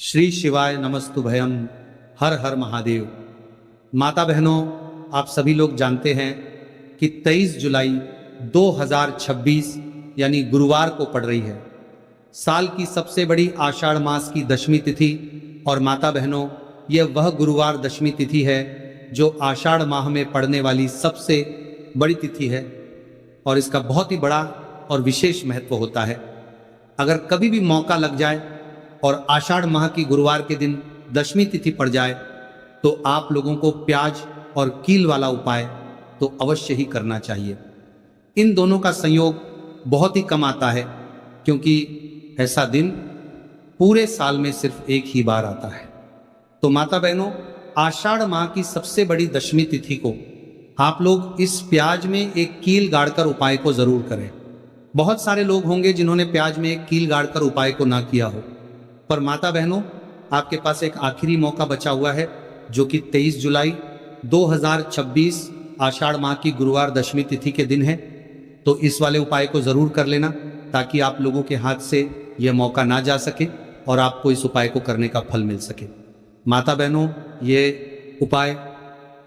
श्री शिवाय नमस्तुभयम। हर हर महादेव। माता बहनों, आप सभी लोग जानते हैं कि 23 जुलाई 2026 यानी गुरुवार को पड़ रही है साल की सबसे बड़ी आषाढ़ मास की दशमी तिथि। और माता बहनों, यह वह गुरुवार दशमी तिथि है जो आषाढ़ माह में पड़ने वाली सबसे बड़ी तिथि है और इसका बहुत ही बड़ा और विशेष महत्व होता है। अगर कभी भी मौका लग जाए और आषाढ़ माह की गुरुवार के दिन दशमी तिथि पड़ जाए तो आप लोगों को प्याज और कील वाला उपाय तो अवश्य ही करना चाहिए। इन दोनों का संयोग बहुत ही कम आता है क्योंकि ऐसा दिन पूरे साल में सिर्फ एक ही बार आता है। तो माता बहनों, आषाढ़ माह की सबसे बड़ी दशमी तिथि को आप लोग इस प्याज में एक कील गाड़कर उपाय को जरूर करें। बहुत सारे लोग होंगे जिन्होंने प्याज में एक कील गाड़कर उपाय को ना किया हो, पर माता बहनों, आपके पास एक आखिरी मौका बचा हुआ है जो कि 23 जुलाई 2026 आषाढ़ माह की गुरुवार दशमी तिथि के दिन है। तो इस वाले उपाय को जरूर कर लेना ताकि आप लोगों के हाथ से यह मौका ना जा सके और आपको इस उपाय को करने का फल मिल सके। माता बहनों, ये उपाय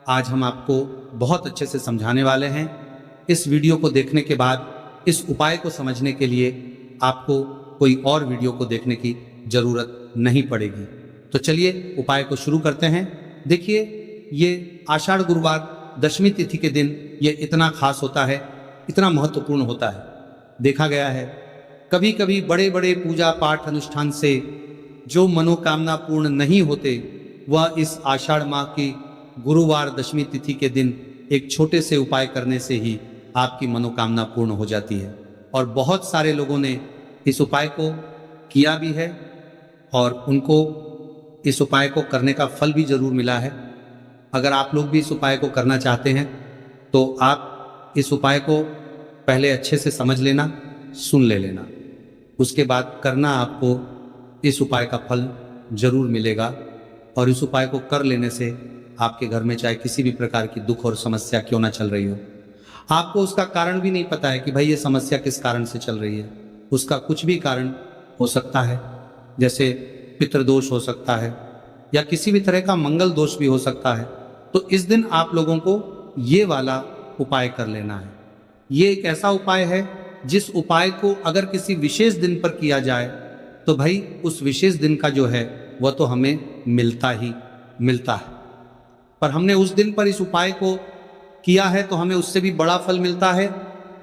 आज हम आपको बहुत अच्छे से समझाने वाले हैं। इस वीडियो को देखने के बाद इस उपाय को समझने के लिए आपको कोई और वीडियो को देखने की जरूरत नहीं पड़ेगी। तो चलिए उपाय को शुरू करते हैं। देखिए, ये आषाढ़ गुरुवार दशमी तिथि के दिन ये इतना खास होता है, इतना महत्वपूर्ण होता है। देखा गया है कभी कभी बड़े बड़े पूजा पाठ अनुष्ठान से जो मनोकामना पूर्ण नहीं होते वह इस आषाढ़ माह की गुरुवार दशमी तिथि के दिन एक छोटे से उपाय करने से ही आपकी मनोकामना पूर्ण हो जाती है। और बहुत सारे लोगों ने इस उपाय को किया भी है और उनको इस उपाय को करने का फल भी जरूर मिला है। अगर आप लोग भी इस उपाय को करना चाहते हैं तो आप इस उपाय को पहले अच्छे से समझ लेना, सुन लेना, उसके बाद करना। आपको इस उपाय का फल जरूर मिलेगा और इस उपाय को कर लेने से आपके घर में चाहे किसी भी प्रकार की दुख और समस्या क्यों ना चल रही हो, आपको उसका कारण भी नहीं पता है कि भाई ये समस्या किस कारण से चल रही है। उसका कुछ भी कारण हो सकता है, जैसे पितृदोष हो सकता है या किसी भी तरह का मंगल दोष भी हो सकता है। तो इस दिन आप लोगों को ये वाला उपाय कर लेना है। ये एक ऐसा उपाय है जिस उपाय को अगर किसी विशेष दिन पर किया जाए तो भाई उस विशेष दिन का जो है वह तो हमें मिलता ही मिलता है। पर हमने उस दिन पर इस उपाय को किया है तो हमें उससे भी बड़ा फल मिलता है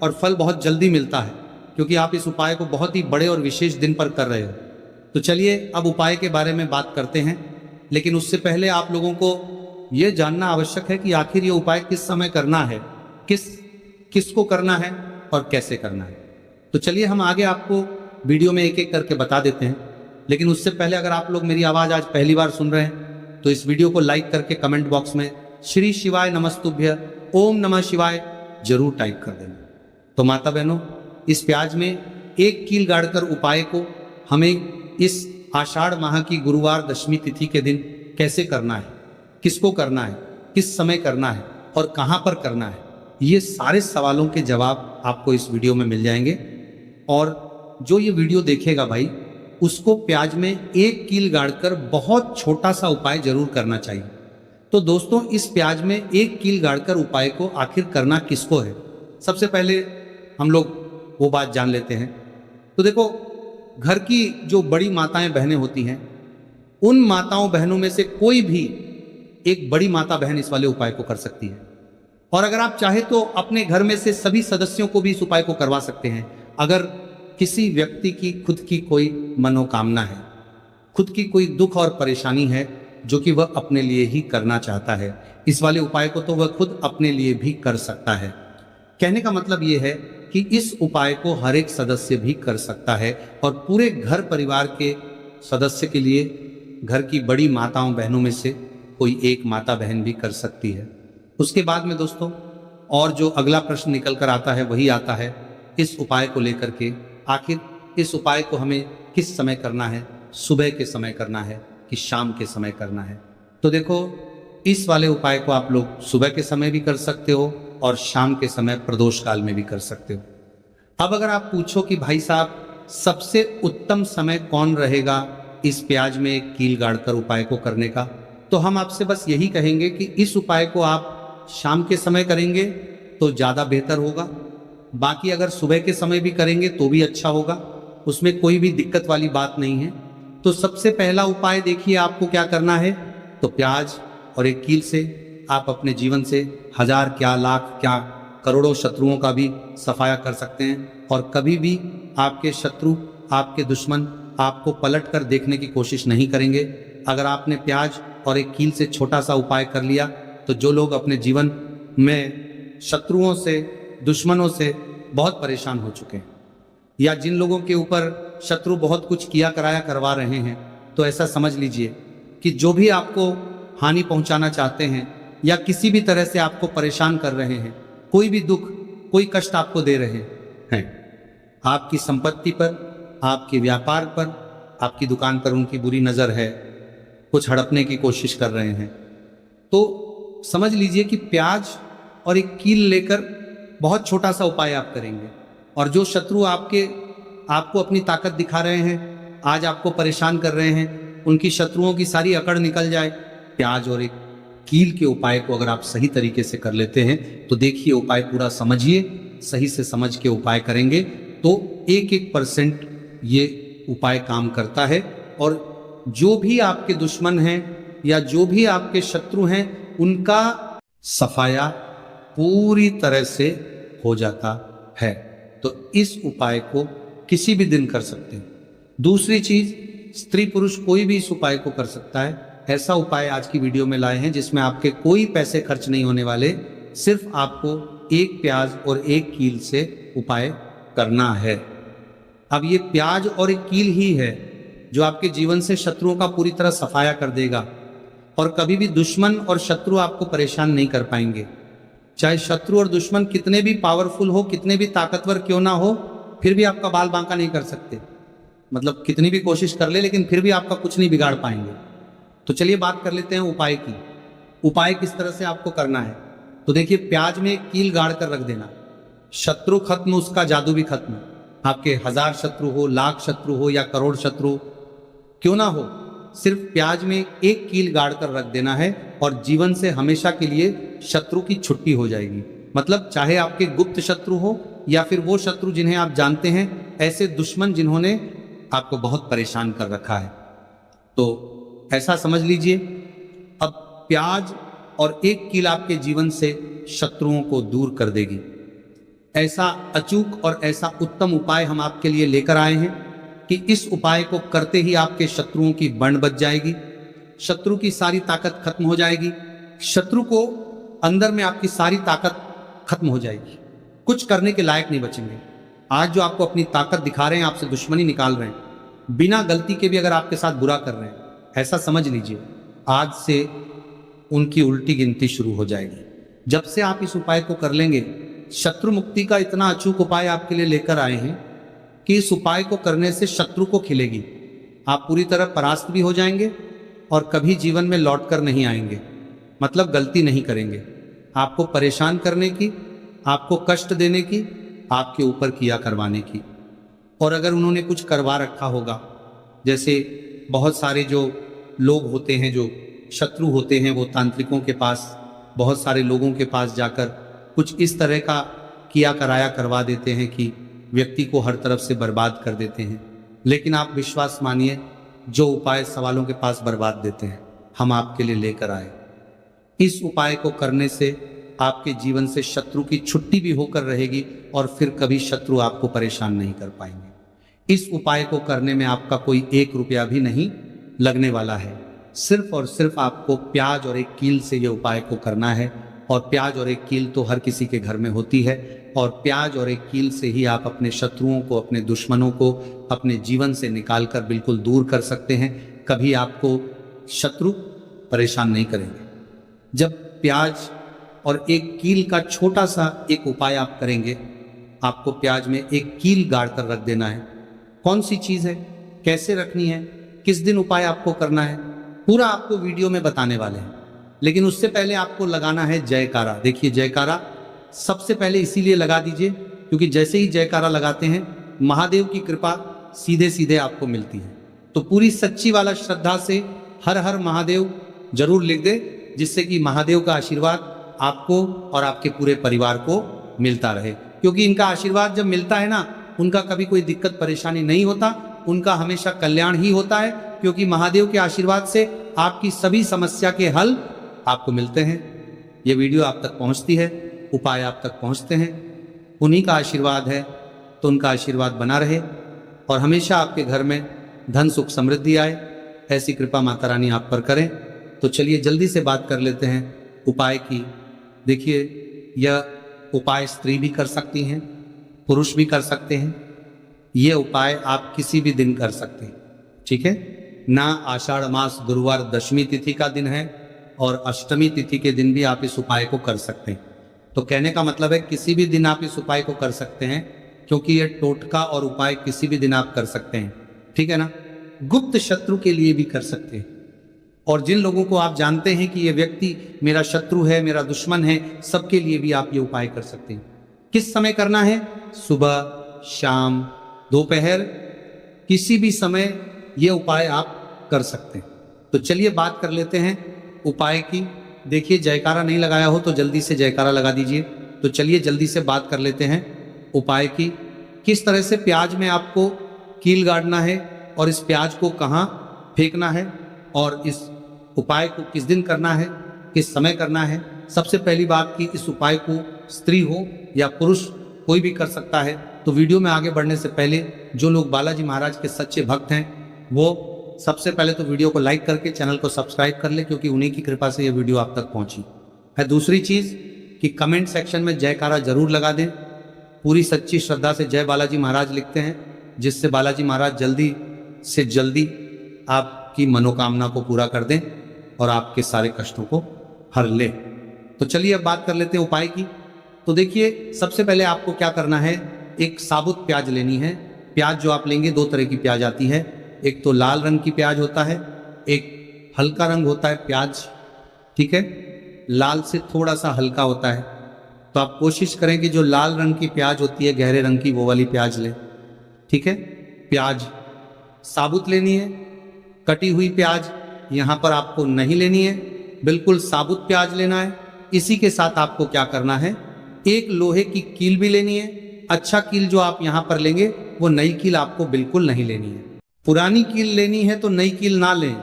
और फल बहुत जल्दी मिलता है क्योंकि आप इस उपाय को बहुत ही बड़े और विशेष दिन पर कर रहे हो। तो चलिए अब उपाय के बारे में बात करते हैं, लेकिन उससे पहले आप लोगों को यह जानना आवश्यक है कि आखिर ये उपाय किस समय करना है, किसको करना है और कैसे करना है। तो चलिए हम आगे आपको वीडियो में एक एक करके बता देते हैं। लेकिन उससे पहले अगर आप लोग मेरी आवाज़ आज पहली बार सुन रहे हैं तो इस वीडियो को लाइक करके कमेंट बॉक्स में श्री शिवाय नमस्तुभ्य ओम नमः शिवाय जरूर टाइप कर देना। तो माता बहनों, इस प्याज में एक कील गाड़कर उपाय को हमें इस आषाढ़ माह की गुरुवार दशमी तिथि के दिन कैसे करना है, किसको करना है, किस समय करना है और कहां पर करना है, ये सारे सवालों के जवाब आपको इस वीडियो में मिल जाएंगे। और जो ये वीडियो देखेगा भाई, उसको प्याज में एक कील गाड़कर बहुत छोटा सा उपाय जरूर करना चाहिए। तो दोस्तों, इस प्याज में एक कील गाड़कर उपाय को आखिर करना किसको है, सबसे पहले हम लोग वो बात जान लेते हैं। तो देखो, घर की जो बड़ी माताएं बहनें होती हैं, उन माताओं बहनों में से कोई भी एक बड़ी माता बहन इस वाले उपाय को कर सकती है। और अगर आप चाहे तो अपने घर में से सभी सदस्यों को भी इस उपाय को करवा सकते हैं। अगर किसी व्यक्ति की खुद की कोई मनोकामना है, खुद की कोई दुख और परेशानी है जो कि वह अपने लिए ही करना चाहता है, इस वाले उपाय को तो वह खुद अपने लिए भी कर सकता है। कहने का मतलब यह है कि इस उपाय को हर एक सदस्य भी कर सकता है और पूरे घर परिवार के सदस्य के लिए घर की बड़ी माताओं बहनों में से कोई एक माता बहन भी कर सकती है। उसके बाद में दोस्तों, और जो अगला प्रश्न निकल कर आता है वही आता है इस उपाय को लेकर के, आखिर इस उपाय को हमें किस समय करना है, सुबह के समय करना है कि शाम के समय करना है। तो देखो, इस वाले उपाय को आप लोग सुबह के समय भी कर सकते हो और शाम के समय प्रदोष काल में भी कर सकते हो। अब अगर आप पूछो कि भाई साहब सबसे उत्तम समय कौन रहेगा इस प्याज में एक कील गाड़कर उपाय को करने का, तो हम आपसे बस यही कहेंगे कि इस उपाय को आप शाम के समय करेंगे तो ज़्यादा बेहतर होगा। बाकी अगर सुबह के समय भी करेंगे तो भी अच्छा होगा, उसमें कोई भी दिक्कत वाली बात नहीं है। तो सबसे पहला उपाय देखिए आपको क्या करना है, तो प्याज और एक कील से आप अपने जीवन से हजार क्या लाख क्या करोड़ों शत्रुओं का भी सफाया कर सकते हैं। और कभी भी आपके शत्रु, आपके दुश्मन आपको पलट कर देखने की कोशिश नहीं करेंगे। अगर आपने प्याज और एक कील से छोटा सा उपाय कर लिया तो जो लोग अपने जीवन में शत्रुओं से, दुश्मनों से बहुत परेशान हो चुके हैं, या जिन लोगों के ऊपर शत्रु बहुत कुछ किया कराया करवा रहे हैं, तो ऐसा समझ लीजिए कि जो भी आपको हानि पहुंचाना चाहते हैं या किसी भी तरह से आपको परेशान कर रहे हैं, कोई भी दुख, कोई कष्ट आपको दे रहे हैं, आपकी संपत्ति पर, आपके व्यापार पर, आपकी दुकान पर उनकी बुरी नज़र है, कुछ हड़पने की कोशिश कर रहे हैं, तो समझ लीजिए कि प्याज और एक कील लेकर बहुत छोटा सा उपाय आप करेंगे। और जो शत्रु आपको अपनी ताकत दिखा रहे हैं, आज आपको परेशान कर रहे हैं, उनकी शत्रुओं की सारी अकड़ निकल जाए। प्याज और एक कील के उपाय को अगर आप सही तरीके से कर लेते हैं तो देखिए, उपाय पूरा समझिए, सही से समझ के उपाय करेंगे तो 1% ये उपाय काम करता है। और जो भी आपके दुश्मन हैं या जो भी आपके शत्रु हैं, उनका सफाया पूरी तरह से हो जाता है। तो इस उपाय को किसी भी दिन कर सकते हैं। दूसरी चीज, स्त्री पुरुष कोई भी इस उपाय को कर सकता है। ऐसा उपाय आज की वीडियो में लाए हैं जिसमें आपके कोई पैसे खर्च नहीं होने वाले, सिर्फ आपको एक प्याज और एक कील से उपाय करना है। अब ये प्याज और एक कील ही है जो आपके जीवन से शत्रुओं का पूरी तरह सफाया कर देगा, और कभी भी दुश्मन और शत्रु आपको परेशान नहीं कर पाएंगे। चाहे शत्रु और दुश्मन कितने भी पावरफुल हो, कितने भी ताकतवर क्यों ना हो, फिर भी आपका बाल बांका नहीं कर सकते। मतलब कितनी भी कोशिश कर ले, लेकिन फिर भी आपका कुछ नहीं बिगाड़ पाएंगे। तो चलिए बात कर लेते हैं उपाय की। उपाय किस तरह से आपको करना है, तो देखिए, प्याज में कील गाड़ कर रख देना, शत्रु खत्म, उसका जादू भी खत्म। आपके 1000 शत्रु हो, लाख शत्रु हो या करोड़ शत्रु क्यों ना हो, सिर्फ प्याज में एक कील गाड़ कर रख देना है और जीवन से हमेशा के लिए शत्रु की छुट्टी हो जाएगी। मतलब चाहे आपके गुप्त शत्रु हो या फिर वो शत्रु जिन्हें आप जानते हैं, ऐसे दुश्मन जिन्होंने आपको बहुत परेशान कर रखा है, तो ऐसा समझ लीजिए। अब प्याज और एक कील आपके जीवन से शत्रुओं को दूर कर देगी। ऐसा अचूक और ऐसा उत्तम उपाय हम आपके लिए लेकर आए हैं कि इस उपाय को करते ही आपके शत्रुओं की बंड बच जाएगी, शत्रु की सारी ताकत खत्म हो जाएगी, शत्रु को अंदर में आपकी सारी ताकत खत्म हो जाएगी, कुछ करने के लायक नहीं बचेंगे। आज जो आपको अपनी ताकत दिखा रहे हैं, आपसे दुश्मनी निकाल रहे हैं, बिना गलती के भी अगर आपके साथ बुरा कर रहे हैं, ऐसा समझ लीजिए आज से उनकी उल्टी गिनती शुरू हो जाएगी। जब से आप इस उपाय को कर लेंगे, शत्रु मुक्ति का इतना अचूक उपाय आपके लिए लेकर आए हैं कि इस उपाय को करने से शत्रु को खिलेगी, आप पूरी तरह परास्त भी हो जाएंगे और कभी जीवन में लौट कर नहीं आएंगे। मतलब गलती नहीं करेंगे, आपको परेशान करने की, आपको कष्ट देने की, आपके ऊपर किया करवाने की। और अगर उन्होंने कुछ करवा रखा होगा, जैसे बहुत सारे जो लोग होते हैं, जो शत्रु होते हैं, वो तांत्रिकों के पास, बहुत सारे लोगों के पास जाकर कुछ इस तरह का किया कराया करवा देते हैं कि व्यक्ति को हर तरफ से बर्बाद कर देते हैं। लेकिन आप विश्वास मानिए, जो उपाय सवालों के पास बर्बाद देते हैं, हम आपके लिए लेकर आए। इस उपाय को करने से आपके जीवन से शत्रु की छुट्टी भी होकर रहेगी और फिर कभी शत्रु आपको परेशान नहीं कर पाएंगे। इस उपाय को करने में आपका कोई 1 रुपया भी नहीं लगने वाला है। सिर्फ और सिर्फ आपको प्याज और एक कील से ये उपाय को करना है। और प्याज और एक कील तो हर किसी के घर में होती है, और प्याज और एक कील से ही आप अपने शत्रुओं को, अपने दुश्मनों को अपने जीवन से निकालकर बिल्कुल दूर कर सकते हैं। कभी आपको शत्रु परेशान नहीं करेंगे। जब प्याज और एक कील का छोटा सा एक उपाय आप करेंगे, आपको प्याज में एक कील गाड़ कर रख देना है। कौन सी चीज है, कैसे रखनी है, किस दिन उपाय आपको करना है, पूरा आपको वीडियो में बताने वाले हैं। लेकिन उससे पहले आपको लगाना है जयकारा। देखिए, जयकारा सबसे पहले इसीलिए लगा दीजिए क्योंकि जैसे ही जयकारा लगाते हैं, महादेव की कृपा सीधे सीधे आपको मिलती है। तो पूरी सच्ची वाला श्रद्धा से हर हर महादेव जरूर लिख दे, जिससे कि महादेव का आशीर्वाद आपको और आपके पूरे परिवार को मिलता रहे। क्योंकि इनका आशीर्वाद जब मिलता है ना, उनका कभी कोई दिक्कत परेशानी नहीं होता, उनका हमेशा कल्याण ही होता है। क्योंकि महादेव के आशीर्वाद से आपकी सभी समस्या के हल आपको मिलते हैं। ये वीडियो आप तक पहुंचती है, उपाय आप तक पहुंचते हैं, उन्हीं का आशीर्वाद है। तो उनका आशीर्वाद बना रहे और हमेशा आपके घर में धन सुख समृद्धि आए, ऐसी कृपा माता रानी आप पर करें। तो चलिए जल्दी से बात कर लेते हैं उपाय की। देखिए, यह उपाय स्त्री भी कर सकती हैं, पुरुष भी कर सकते हैं। ये उपाय आप किसी भी दिन कर सकते हैं, ठीक है ना। आषाढ़ मास गुरुवार दशमी तिथि का दिन है और अष्टमी तिथि के दिन भी आप इस उपाय को कर सकते हैं। तो कहने का मतलब है किसी भी दिन आप इस उपाय को कर सकते हैं, क्योंकि ये टोटका और उपाय किसी भी दिन आप कर सकते हैं, ठीक है ना। गुप्त शत्रु के लिए भी कर सकते हैं, और जिन लोगों को आप जानते हैं कि ये व्यक्ति मेरा शत्रु है, मेरा दुश्मन है, सबके लिए भी आप ये उपाय कर सकते हैं। किस समय करना है? सुबह, शाम, दोपहर, किसी भी समय ये उपाय आप कर सकते हैं। तो चलिए बात कर लेते हैं उपाय की। देखिए, जयकारा नहीं लगाया हो तो जल्दी से जयकारा लगा दीजिए। तो चलिए जल्दी से बात कर लेते हैं उपाय की। किस तरह से प्याज में आपको कील गाड़ना है और इस प्याज को कहाँ फेंकना है, और इस उपाय को किस दिन करना है, किस समय करना है। सबसे पहली बात कि इस उपाय को स्त्री हो या पुरुष कोई भी कर सकता है। तो वीडियो में आगे बढ़ने से पहले जो लोग बालाजी महाराज के सच्चे भक्त हैं, वो सबसे पहले तो वीडियो को लाइक करके चैनल को सब्सक्राइब कर ले, क्योंकि उन्हीं की कृपा से ये वीडियो आप तक पहुंची है। दूसरी चीज़ कि कमेंट सेक्शन में जयकारा जरूर लगा दें। पूरी सच्ची श्रद्धा से जय बालाजी महाराज लिखते हैं, जिससे बालाजी महाराज जल्दी से जल्दी आपकी मनोकामना को पूरा कर दें और आपके सारे कष्टों को हर ले। तो चलिए अब बात कर लेते हैं उपाय की। तो देखिए, सबसे पहले आपको क्या करना है, एक साबुत प्याज लेनी है। प्याज जो आप लेंगे, दो तरह की प्याज आती है। एक तो लाल रंग की प्याज होता है, एक हल्का रंग होता है प्याज, ठीक है। लाल से थोड़ा सा हल्का होता है। तो आप कोशिश करें कि जो लाल रंग की प्याज होती है, गहरे रंग की, वो वाली प्याज लें, ठीक है। प्याज साबुत लेनी है, कटी हुई प्याज यहाँ पर आपको नहीं लेनी है, बिल्कुल साबुत प्याज लेना है। इसी के साथ आपको क्या करना है, एक लोहे की कील भी लेनी है। अच्छा कील जो आप यहाँ पर लेंगे, वो नई कील आपको बिल्कुल नहीं लेनी है। पुरानी कील लेनी है तो नई कील ना लें,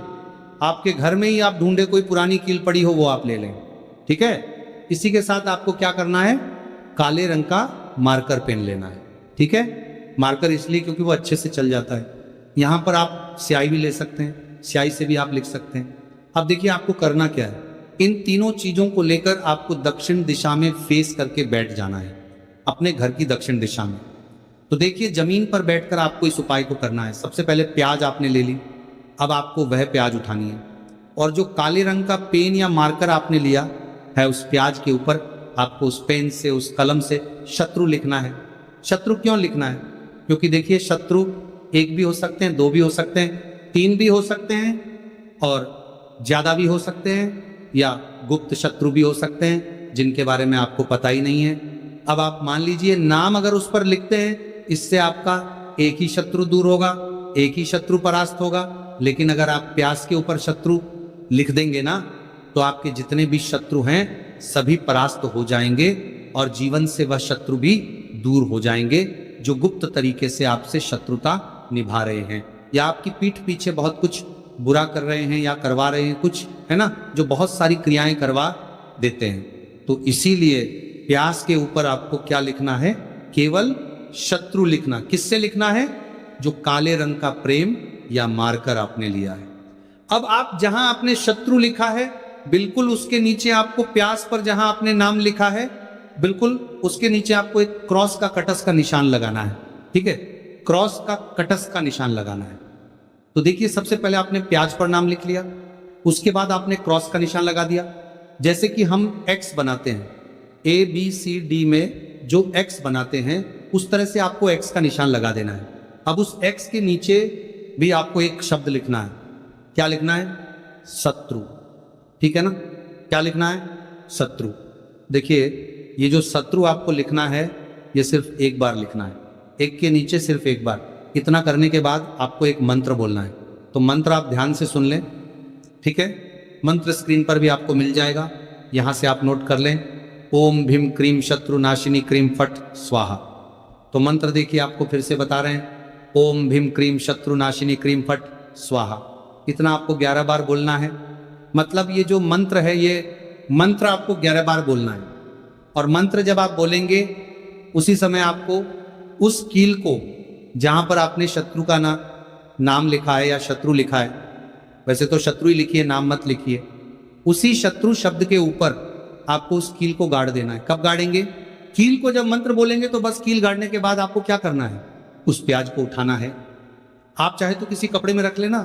आपके घर में ही आप ढूंढे कोई पुरानी कील पड़ी हो, वो आप ले लें, ठीक है। इसी के साथ आपको क्या करना है, काले रंग का मार्कर पेन लेना है, ठीक है। मार्कर इसलिए क्योंकि वो अच्छे से चल जाता है। यहाँ पर आप स्याही भी ले सकते हैं, स्याही से भी आप लिख सकते हैं। अब देखिए आपको करना क्या है, इन तीनों चीजों को लेकर आपको दक्षिण दिशा में फेस करके बैठ जाना है, अपने घर की दक्षिण दिशा में। तो देखिए, जमीन पर बैठकर आपको इस उपाय को करना है। सबसे पहले प्याज आपने ले ली, अब आपको वह प्याज उठानी है, और जो काले रंग का पेन या मार्कर आपने लिया है, उस प्याज के ऊपर आपको उस पेन से, उस कलम से शत्रु लिखना है। शत्रु क्यों लिखना है? क्योंकि देखिए, शत्रु एक भी हो सकते हैं, दो भी हो सकते हैं, तीन भी हो सकते हैं, और ज्यादा भी हो सकते हैं, या गुप्त शत्रु भी हो सकते हैं जिनके बारे में आपको पता ही नहीं है। अब आप मान लीजिए नाम अगर उस पर लिखते हैं, इससे आपका एक ही शत्रु दूर होगा, एक ही शत्रु परास्त होगा। लेकिन अगर आप प्यास के ऊपर शत्रु लिख देंगे ना, तो आपके जितने भी शत्रु हैं सभी परास्त हो जाएंगे, और जीवन से वह शत्रु भी दूर हो जाएंगे जो गुप्त तरीके से आपसे शत्रुता निभा रहे हैं, या आपकी पीठ पीछे बहुत कुछ बुरा कर रहे हैं या करवा रहे हैं कुछ, है ना, जो बहुत सारी क्रियाएं करवा देते हैं। तो इसीलिए प्यास के ऊपर आपको क्या लिखना है, केवल शत्रु लिखना। किससे लिखना है? जो काले रंग का प्रेम या मार्कर आपने लिया है। अब आप जहां आपने शत्रु लिखा है, बिल्कुल उसके नीचे आपको प्यास पर जहां आपने नाम लिखा है, बिल्कुल उसके नीचे आपको एक क्रॉस का कटस का निशान लगाना है, ठीक है। क्रॉस का कटस का निशान लगाना है। तो देखिए, सबसे पहले आपने प्याज पर नाम लिख लिया, उसके बाद आपने क्रॉस का निशान लगा दिया। जैसे कि हम एक्स बनाते हैं, ABCD में जो एक्स बनाते हैं, उस तरह से आपको एक्स का निशान लगा देना है। अब उस एक्स के नीचे भी आपको एक शब्द लिखना है। क्या लिखना है? शत्रु, ठीक है ना। क्या लिखना है? शत्रु। देखिए, ये जो शत्रु आपको लिखना है, ये सिर्फ एक बार लिखना है, एक के नीचे सिर्फ एक बार। इतना करने के बाद आपको एक मंत्र बोलना है। तो मंत्र आप ध्यान से सुन लें, ठीक है। मंत्र स्क्रीन पर भी आपको मिल जाएगा, यहां से आप नोट कर लें। ओम भीम क्रीम शत्रु नाशिनी क्रीम फट स्वाहा। तो मंत्र देखिए, आपको फिर से बता रहे हैं, ओम भीम क्रीम शत्रु नाशिनी क्रीम फट स्वाहा। इतना आपको 11 बार बोलना है। मतलब ये जो मंत्र है, ये मंत्र आपको 11 बार बोलना है। और मंत्र जब आप बोलेंगे उसी समय आपको उस कील को, जहां पर आपने शत्रु का नाम लिखा है या शत्रु लिखा है, वैसे तो शत्रु ही लिखिए, नाम मत लिखिए, उसी शत्रु शब्द के ऊपर आपको उस कील को गाड़ देना है। कब गाड़ेंगे? कील को जब मंत्र बोलेंगे तो बस कील गाड़ने के बाद आपको क्या करना है? उस प्याज को उठाना है। आप चाहे तो किसी कपड़े में रख लेना,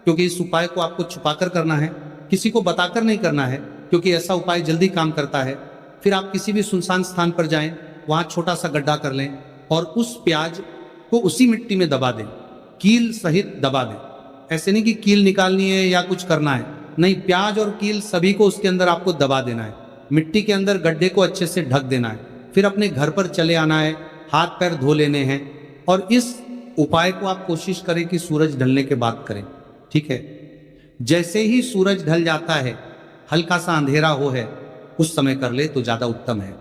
क्योंकि इस उपाय को आपको छुपाकर करना है, किसी को बताकर नहीं करना है, क्योंकि ऐसा उपाय जल्दी काम करता है। फिर आप किसी भी सुनसान स्थान पर जाएं, वहां छोटा सा गड्ढा कर लें और उस प्याज को उसी मिट्टी में दबा दें, कील सहित दबा दें। ऐसे नहीं कि कील निकालनी है या कुछ करना है, नहीं, प्याज और कील सभी को उसके अंदर आपको दबा देना है। मिट्टी के अंदर गड्ढे को अच्छे से ढक देना है। फिर अपने घर पर चले आना है, हाथ पैर धो लेने हैं। और इस उपाय को आप कोशिश करें कि सूरज ढलने के बाद करें, ठीक है। जैसे ही सूरज ढल जाता है, हल्का सा अंधेरा हो है, उस समय कर ले तो ज्यादा उत्तम है।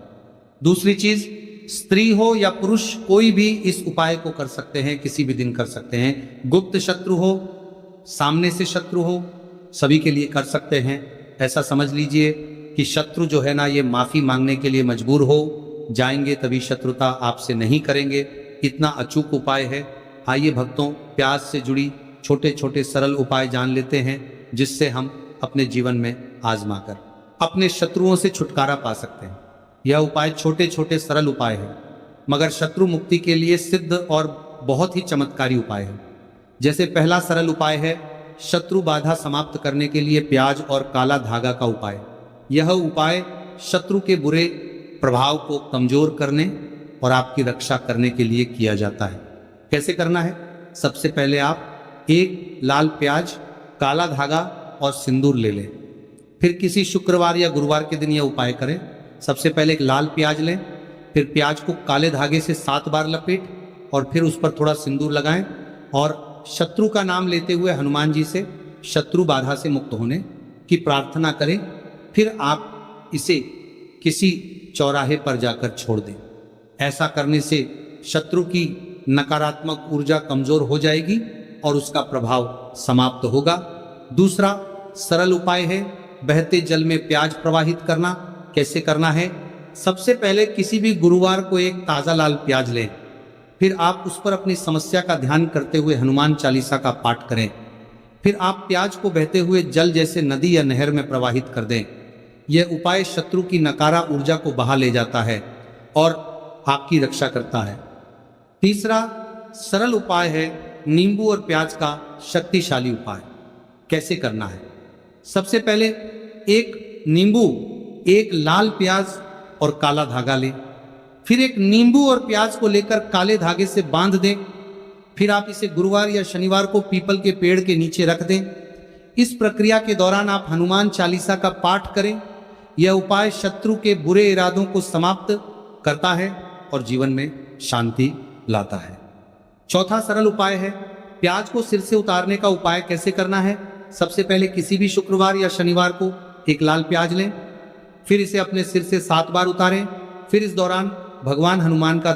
दूसरी चीज, स्त्री हो या पुरुष, कोई भी इस उपाय को कर सकते हैं, किसी भी दिन कर सकते हैं। गुप्त शत्रु हो, सामने से शत्रु हो, सभी के लिए कर सकते हैं। ऐसा समझ लीजिए कि शत्रु जो है ना, ये माफी मांगने के लिए मजबूर हो जाएंगे, तभी शत्रुता आपसे नहीं करेंगे। इतना अचूक उपाय है। आइए भक्तों, प्याज से जुड़ी छोटे छोटे सरल उपाय जान लेते हैं, जिससे हम अपने जीवन में आजमा कर अपने शत्रुओं से छुटकारा पा सकते हैं। यह उपाय छोटे छोटे सरल उपाय है, मगर शत्रु मुक्ति के लिए सिद्ध और बहुत ही चमत्कारी उपाय है। जैसे पहला सरल उपाय है शत्रु बाधा समाप्त करने के लिए प्याज और काला धागा का उपाय। यह उपाय शत्रु के बुरे प्रभाव को कमजोर करने और आपकी रक्षा करने के लिए किया जाता है। कैसे करना है? सबसे पहले आप एक लाल प्याज, काला धागा और सिंदूर ले लें। फिर किसी शुक्रवार या गुरुवार के दिन यह उपाय करें। सबसे पहले एक लाल प्याज लें, फिर प्याज को काले धागे से 7 बार लपेट और फिर उस पर थोड़ा सिंदूर लगाएं और शत्रु का नाम लेते हुए हनुमान जी से शत्रु बाधा से मुक्त होने की प्रार्थना करें। फिर आप इसे किसी चौराहे पर जाकर छोड़ दें। ऐसा करने से शत्रु की नकारात्मक ऊर्जा कमजोर हो जाएगी और उसका प्रभाव समाप्त होगा। दूसरा सरल उपाय है बहते जल में प्याज प्रवाहित करना। कैसे करना है? सबसे पहले किसी भी गुरुवार को एक ताजा लाल प्याज लें, फिर आप उस पर अपनी समस्या का ध्यान करते हुए हनुमान चालीसा का पाठ करें। फिर आप प्याज को बहते हुए जल जैसे नदी या नहर में प्रवाहित कर दें। यह उपाय शत्रु की नकारा ऊर्जा को बहा ले जाता है और आपकी रक्षा करता है। तीसरा सरल उपाय है नींबू और प्याज का शक्तिशाली उपाय। कैसे करना है? सबसे पहले एक नींबू, एक लाल प्याज और काला धागा लें। फिर एक नींबू और प्याज को लेकर काले धागे से बांध दें। फिर आप इसे गुरुवार या शनिवार को पीपल के पेड़ के नीचे रख दें। इस प्रक्रिया के दौरान आप हनुमान चालीसा का पाठ करें। यह उपाय शत्रु के बुरे इरादों को समाप्त करता है और जीवन में शांति लाता है। चौथा सरल उपाय है प्याज को सिर से उतारने का उपाय। कैसे करना है? सबसे पहले किसी भी शुक्रवार या शनिवार को एक लाल प्याज लें, फिर इसे अपने सिर से 7 बार उतारें। फिर इस दौरान भगवान हनुमान का